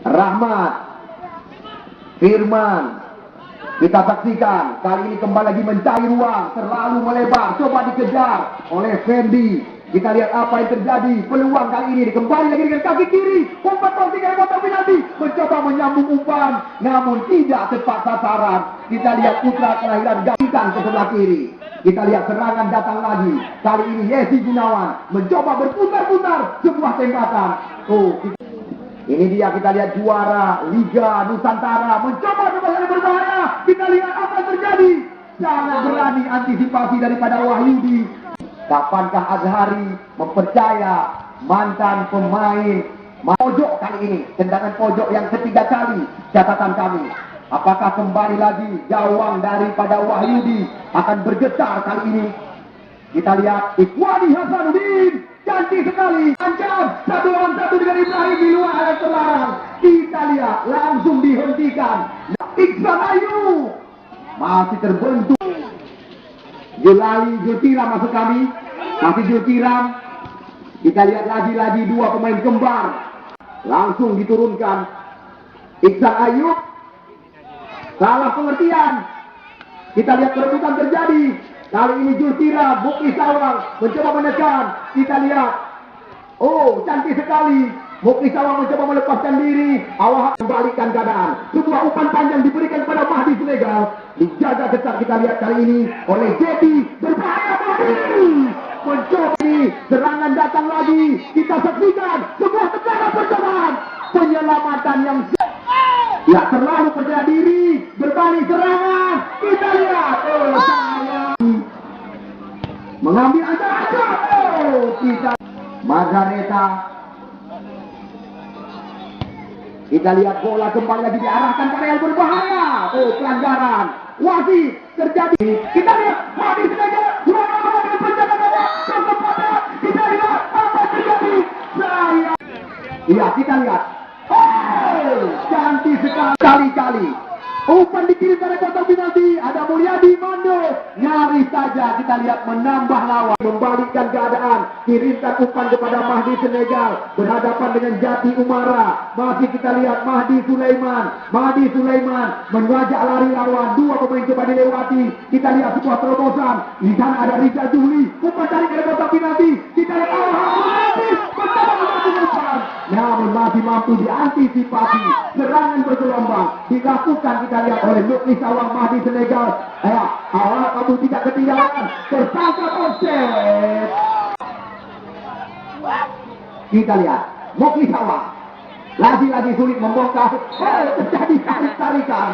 Rahmat, Firman. Kita saksikan kali ini kembali lagi mencari ruang, terlalu melebar, coba dikejar oleh Fendi. Kita lihat apa yang terjadi. Peluang kali ini kembali lagi dengan kaki kiri, umpan pasti dari kotak penalti, mencoba menyambung umpan, namun tidak tepat sasaran. Kita lihat putra kelahiran Gampang ke sebelah kiri. Kita lihat serangan datang lagi. Kali ini Yesi Gunawan mencoba berputar-putar sebuah tembakan. Ini dia, kita lihat juara Liga Nusantara mencoba yang berbahaya. Kita lihat apa yang terjadi. Sangat berani antisipasi daripada Wahyudi. Kapankah Azhari mempercaya mantan pemain pojok kali ini, tendangan pojok yang ketiga kali catatan kami. Apakah kembali lagi gawang daripada Wahyudi akan bergetar kali ini? Kita lihat Ikhwani Hasanuddin, cantik sekali, ancam 1-1 dengan Ibrahim di luar area terlarang. Kita lihat langsung dihentikan. Iksan Ayu masih terbentuk. Jultiram masuk kami, masih Jultiram. Kita lihat lagi dua pemain kembar langsung diturunkan. Iksan Ayu salah pengertian. Kita lihat perebutan terjadi. Kali ini Jultiram, Muklis Sawang mencoba menekan. Kita lihat, oh cantik sekali, Muklis Sawang mencoba melepaskan diri. Awak membalikkan keadaan. Sebuah umpan panjang diberikan kepada Mahdi Senegal. Dijaga ketat kita lihat kali ini oleh Jedi. Berbahaya Mahdi. Mencoba ini, serangan datang lagi. Kita saksikan sebuah tekanan percobaan. Penyelamatan yang ya terlalu percaya diri. Berbalik serangan. Kita lihat, mengambil aja. Kita Margareta. Kita lihat bola kembali lagi diarahkan ke yang berbahaya. Oh, pelanggaran. Wasit terjadi. Kita lihat Mahdi Senegal. Kita lihat apa terjadi. Iya, kita lihat. Oh, cantik sekali. Umpan dikirim dari kotak penalti. Ada Mulyadi Mando. Nyaris saja kita lihat menambah lawan. Membalikkan keadaan. Kirimkan umpan kepada Mahdi Senegal. Berhadapan dengan Jati Umara. Masih kita lihat Mahdi Sulaiman. Mengajak lari lawan. Dua pemain coba dilewati. Kita lihat sebuah terobosan. Di sana ada Rizal Juhli. Umpan dari kotak penalti. Kita lihat namun masih mampu diantisipasi. Serangan bergelombang dilakukan kita lihat oleh Muklis Sawang Mahdi Senegal. Awal kamu tidak ketinggalan. Tersangka offset. Kita lihat Muklis Sawang lagi sulit membongkar. Terjadi tarik-tarikan.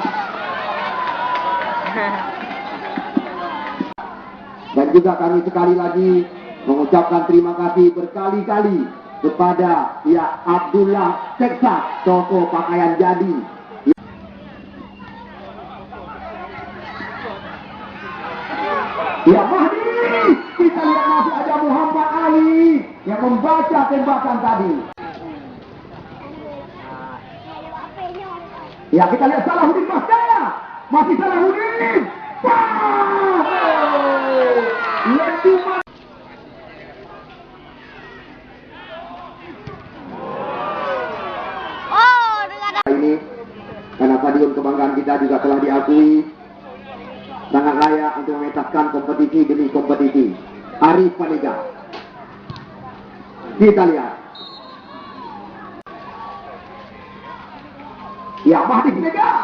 Dan juga kami sekali lagi mengucapkan terima kasih berkali-kali kepada ya Abdullah Seksa, toko pakaian jadi. Ya Mahdi, kita lihat masih ada Muhammad Ali yang membaca tembakan tadi. Ya kita lihat Salahuddin Masjaya, masih Salahuddin. Lentuman. Ini karena stadion kebanggaan kita juga telah diakui sangat layak untuk mementaskan kompetisi demi kompetisi. Arif Panega. Kita lihat. Ya Mahdi Senegal.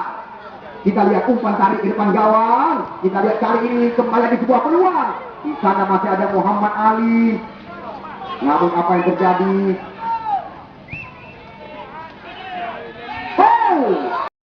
Kita lihat umpan tarik di depan gawang. Kita lihat kali ini kembali lagi sebuah peluang. Di sana masih ada Muhammad Ali. Namun apa yang terjadi?